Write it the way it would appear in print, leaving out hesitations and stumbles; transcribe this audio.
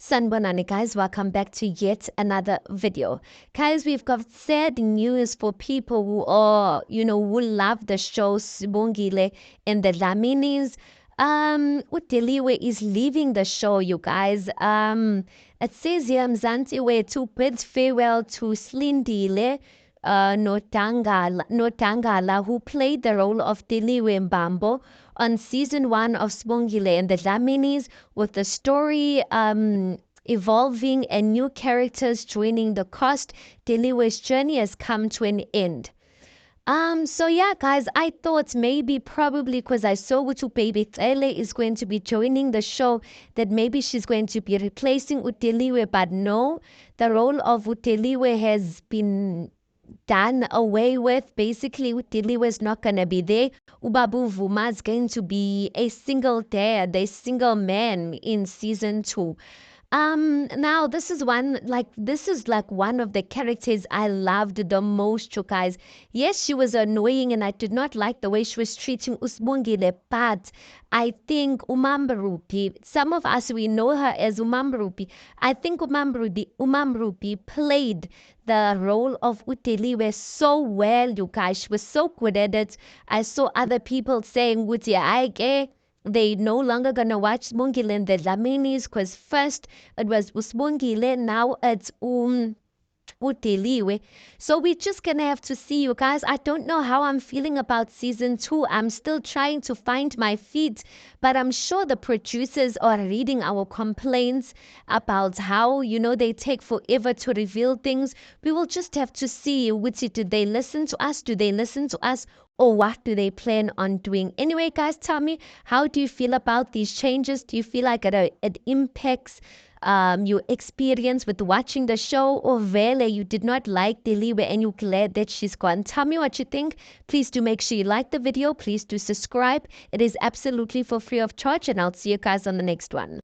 Sanbonani guys, welcome back to yet another video. Guys, we've got sad news for people who are, who love the show Sibongile and the Dlaminis. Uteliwe is leaving the show, you guys. It says here Mzansiwe to bid farewell to Slindile Notangala, who played the role of Deliwe Mbambo on season 1 of Sibongile and the Dlaminis, with the story evolving and new characters joining the cast. Deliwe's journey has come to an end. So yeah, guys, I thought maybe probably because I saw Utu Baby Tsele is going to be joining the show, that maybe she's going to be replacing Uteliwe, but no, the role of Uteliwe has been done away with. Basically, Uteliwe is not going to be there. Ubabu Vuma is going to be a single dad, a single man in season 2. Now this is one of the characters I loved the most, you guys. Yes, she was annoying and I did not like the way she was treating Usbongile, but I think Umambarupi, some of us, we know her as Umambarupi. I think Umambarupi played the role of Uteliwe so well, you guys. She was so good at it. I saw other people saying, Uti Aike, they no longer gonna watch Sibongile and the Dlaminis, because first it was Usbongile, now it's Uteliwe. So we're just gonna have to see, you guys. I don't know how I'm feeling about season 2. I'm still trying to find my feet, but I'm sure the producers are reading our complaints about how, they take forever to reveal things. We will just have to see, did they listen to us? Do they listen to us? Or what do they plan on doing? Anyway, guys, tell me, how do you feel about these changes? Do you feel like it impacts your experience with watching the show, or really you did not like Deliwe and you're glad that she's gone? Tell me what you think. Please do make sure you like the video. Please do subscribe. It is absolutely for free of charge, and I'll see you guys on the next one.